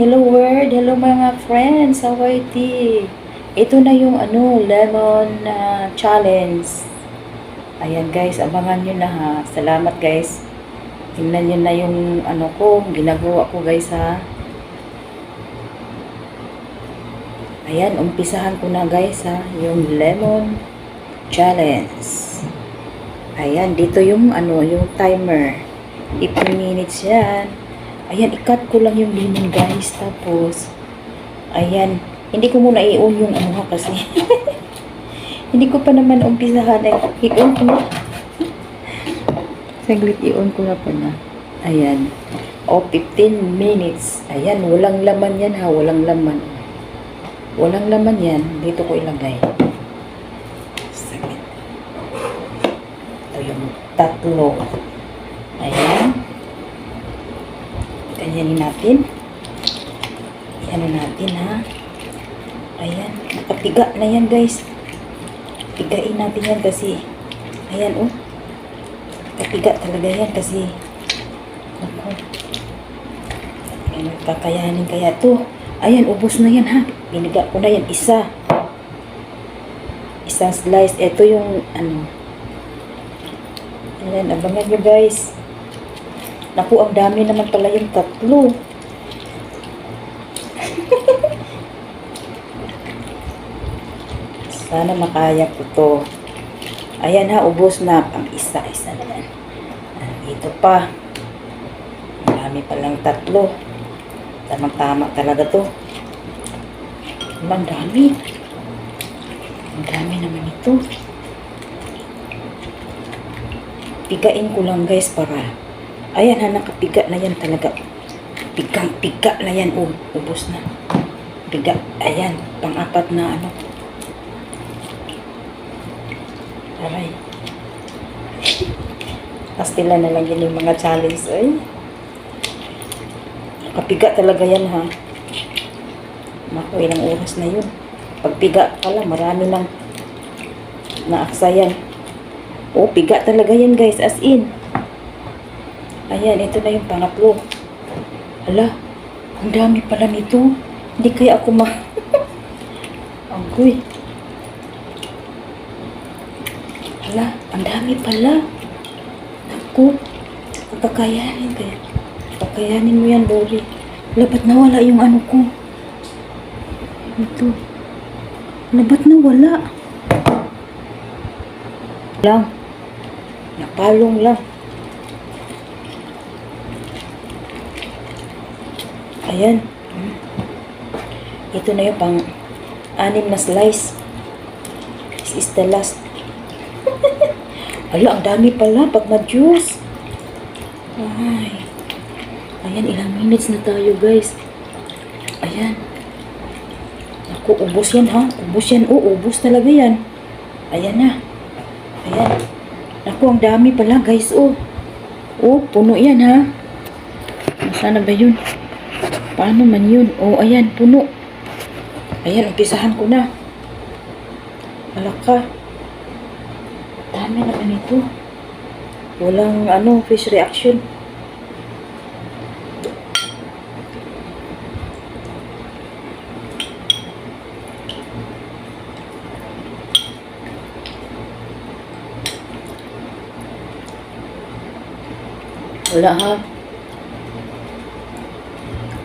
hello world, hello mga friends, how are you? Ito na yung lemon challenge. Ayan guys, abangan nyo na ha. Salamat guys. Tingnan nyo na yung ginagawa ko guys ha. Ayan, umpisahan ko na guys ha, yung lemon challenge. Ayan, dito yung yung timer. 15 minutes yan. Ayan, i-cut ko lang yung lemon guys. Tapos, ayan, hindi ko muna i-on yung kasi. Hindi ko pa naman umpisahan. I-on ko na. Saglit, i-on ko na pa na. Ayan. O, 15 minutes. Ayan, walang laman yan ha. Walang laman. Walang laman yan. Dito ko ilagay. Saglit. Ito yung tatlo. Ayan. Ganyanin natin. Ano natin ha. Ayan. Nakapiga na yan guys. Pigain natin yan kasi. Ayan oh. Nakapiga talaga yan kasi. Ako. Ayan. Kakayanin kaya to. Ayan. Ubos na yan ha. Biniga ko na yan. Isa. Isang slice. Ito yung Ayan. Abangan nyo guys. Naku, ang dami naman pala yung tatlo. Sana makaya ko to. Ayan ha, ubos na. Pang isa-isa na yan. Dito pa. Ang dami palang tatlo. Tamang-tama talaga to. Ang dami. Ang dami naman ito. Pigain ko lang guys para ayan ha, nakapiga na yan talaga. Pigang-piga na yan. Oh, ubos na. Piga. Ayan. Pang-apat na Aray. Pastila na lang yun yung mga challenge. Ay. Nakapiga talaga yan ha. Naku, ilang oras na yun. Pagpiga pala, marami nang naaksayan. Oh, piga talaga yan guys. As in. Ayan, ito na yung pangatlo. Hala, ang dami pala nito. Hindi kaya ako Agoy. Hala, ang dami pala. Naku, kakayanin kaya. Kakayanin mo yan, Dory. Hala, ba't nawala yung ko? Ito. Hala, ba't nawala? Lang. Napalong lang. Ayan. Ito na yung pang-anim na slice. This is the last. Ala, ang dami pala pag ma-juice. Ay. Ayan, ilang minutes na tayo guys. Ayan. Ako, ubos yan ha. Ubos yan. Oh, ubos talaga yan. Ayan na. Ayan. Ako, ang dami pala guys. Oh. Oh, puno yan ha. Nasaan na ba yun? Paano man yun? Oh, ayan, puno. Ayan, umpisahan ko na. Alaka. Dami naman ito. Walang, fish reaction. Wala ha.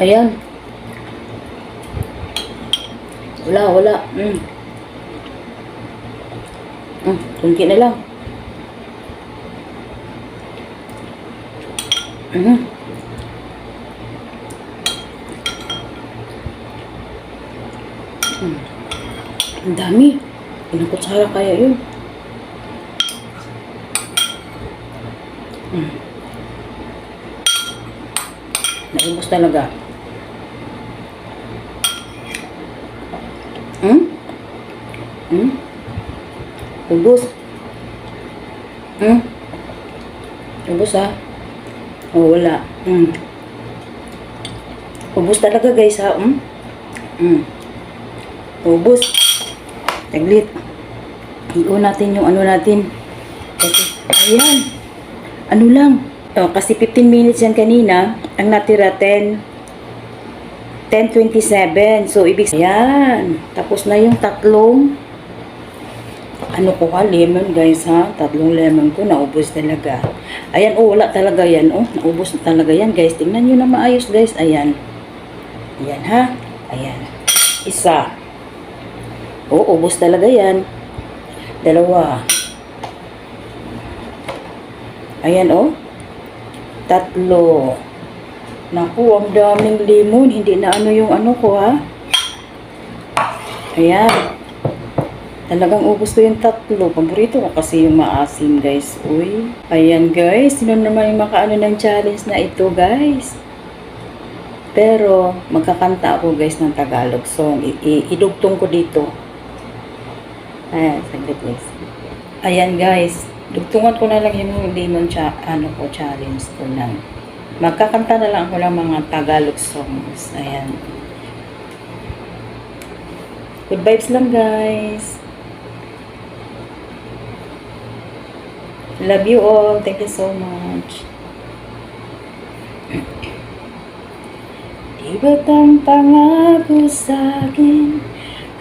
Ayan. Wala. Kunti na lang. Ang dami. Ilang kutsara kaya yun? Naubos talaga. Ubos. Ubos ha. Oh, wala. Ubos talaga guys ha. Ubos. Taglit. I-on natin yung natin. Ayan. Ano lang. Oh, kasi 15 minutes yan kanina. Ang natira 10. 10:27. So, ayan. Tapos na yung tatlong, lemon guys ha. Tatlong lemon ko, naubos talaga. Ayan, wala talaga yan. Naubos na talaga yan guys. Tingnan nyo na maayos guys. Ayan. Ayan ha. Ayan. Isa. Ubos talaga yan. Dalawa. Ayan tatlo. Naku, ang daming lemon. Hindi na yung ko ha. Ayan. Talagang ubos ko yung tatlo. Paborito ko kasi yung maasim guys. Uy. Ayan guys. Sino naman yung makaano ng challenge na ito guys? Pero magkakanta ako guys ng Tagalog song. Idugtong ko dito. Ayan. Saglit guys. Ayan guys. Dugtungan ko na lang yung lemon challenge ko lang. Magkakanta na lang ako ng mga Tagalog songs. Ayan. Good vibes lang guys. Love you all. Thank you so much. Di ba't ang pangako sa'kin,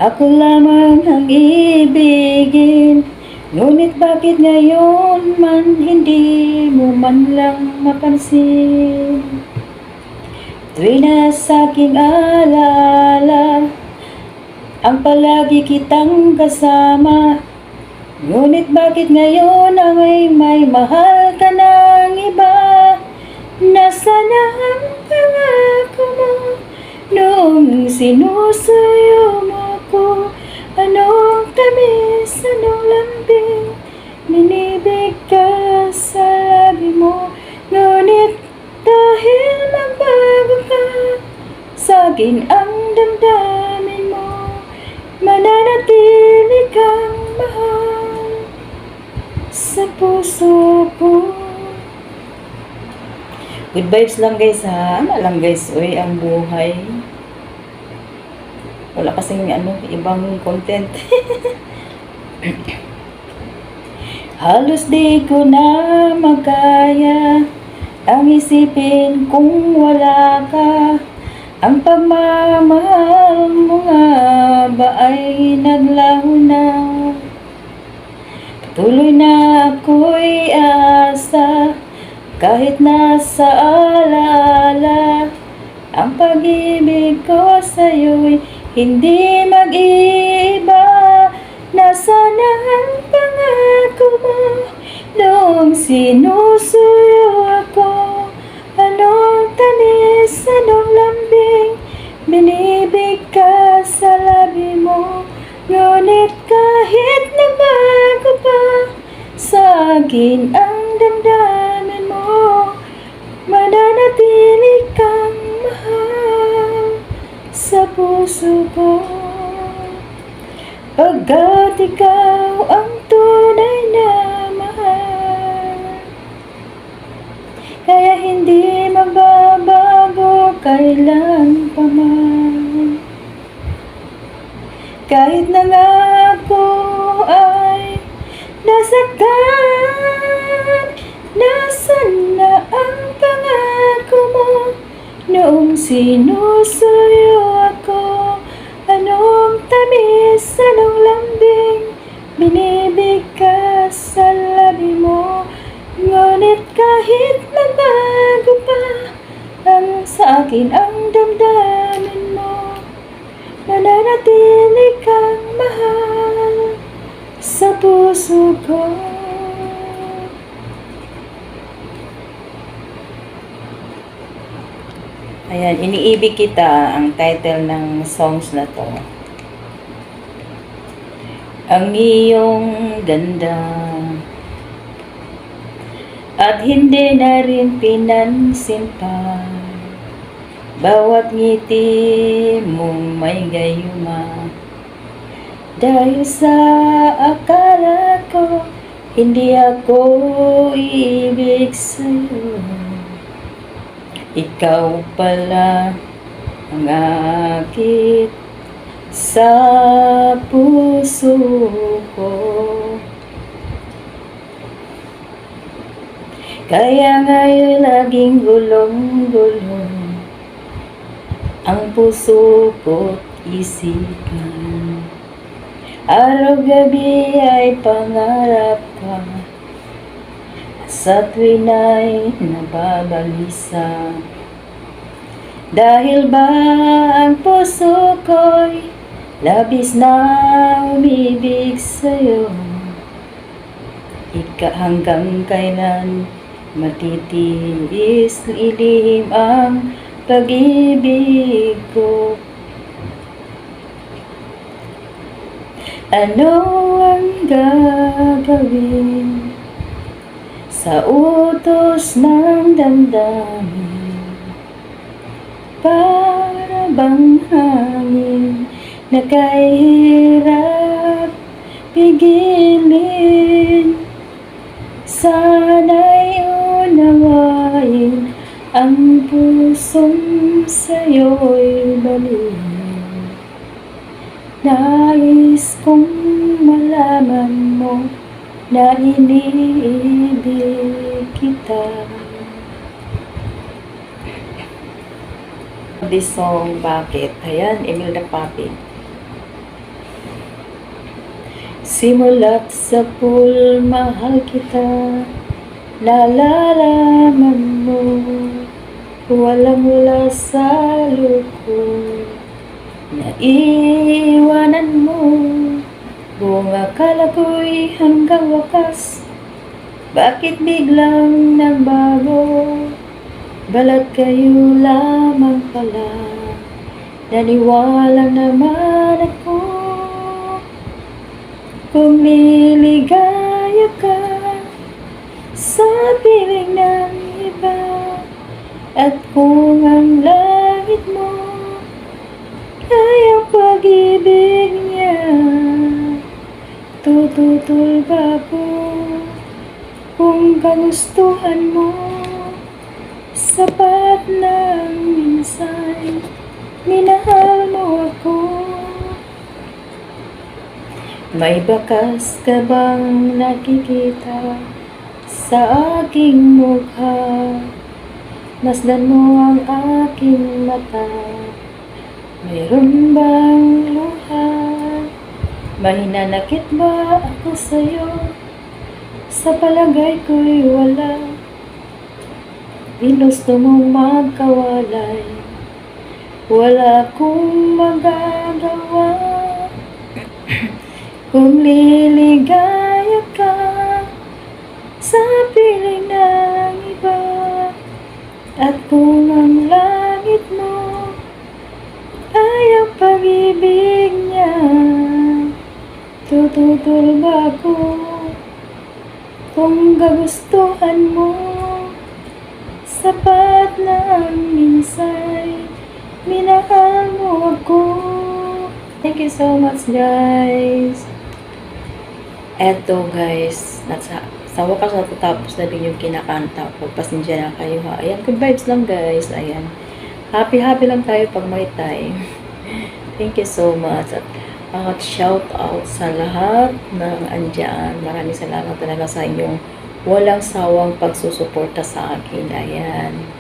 ako lamang ang ibigin? Ngunit bakit ngayon man hindi mo man lang mapansin? Tuwing na sa'king alala ang palagi kitang kasama, ngunit bakit ngayon ay may mahal ka ng iba? Nasaan ang pangako mo noong sinusuyo mo ko? Anong tamis, anong lambing, minibig ka sa labi mo. Ngunit dahil magbago ka, sa'kin ang damdamin mo, mananatili kang mahal sa puso ko. Good vibes lang guys ha. Alam guys, ang buhay. Wala kasing ibang content. Halos di ko na magkaya ang isipin kung wala ka. Ang pagmamahal mo nga ba ay naglaho na? Patuloy na ako'y asa kahit nasa alaala. Ang pag-ibig ko sa'yo'y hindi mag-iiba. Nasaan ang pangako mo noong sinusuyo ako? Anong tamis, anong lambing, binibig ka sa labi mo. Ngunit kahit nagbago pa, sa'kin ang damdamin mo, mananatili kang mahal sa puso ko. Pagkat ikaw ang tunay na mahal, kaya hindi magbabago kailan pa man. Kahit na nga ako ay nasaktan, nasan na ang pangako mo noong sinusuyo ako? Anong tamis, anong lambing, binibig ka sa labi mo. Ngunit kahit nagbago pa ang sa akin ang damdamin mo, mananatili kang mahal sa puso ko. Ayan, iniibig kita ang title ng songs na to. Ang iyong ganda at hindi na rin pinansin pa, bawat ngiti mong may gayuma. Dahil sa akala ko hindi ako iibig sa'yo, ikaw pala ang akit sa puso ko. Kaya ngayon laging gulong-gulong ang puso ko't isipan. Araw-gabi ay pangarap ka, sa tuwin ay nababalisa. Dahil ba ang puso ko'y labis na umibig sa'yo, hanggang kailan matitiis ilihim ang pag-ibig ko. Ano ang gagawin sa utos ng damdamin? Para bang hangin na kahirap pigilin. Sana'y unawain ang pusong sa'yo'y balhin. Nais kong malaman mo na iniibig kita. This song, bakit? Ayan, Imelda Papi. Simulat sa pool, mahal kita, nalalaman mo, walang-wala sa luko, naiiwanan mo, buong akala ko'y hanggang wakas, bakit biglang nagbago, balat kayo lamang pala, naniwala naman ako. Kung liligaya ka sa piling ng iba, at kung ang langit mo ay ang pag-ibig niya, tututol ba ako kung kagustuhan mo? Sapat ng minsan minahal mo ako. May bakas ka bang nakikita sa aking mukha? Masdan mo ang aking mata. Mayroon bang luha? Mahinanakit ba ako sa'yo? Sa palagay ko'y wala. Ginusto mong magkawalay, wala akong magagawa. Kung liligaya ka sa piling ng iba, at kung ang langit mo ay ang pag-ibig niya, tututol ba ako kung gagustuhan mo? Sapat na ang minsay minahal mo ako. Thank you so much, guys. Eto guys, sa wakas natatapos na din yung kinakanta ko. Pasensya na kayo ha. Ayan, good vibes lang guys. Ayan. Happy lang tayo pag may time. Thank you so much. At shout out sa lahat ng andyan. Maraming salamat talaga sa inyong walang sawang pagsusuporta sa akin. Ayan.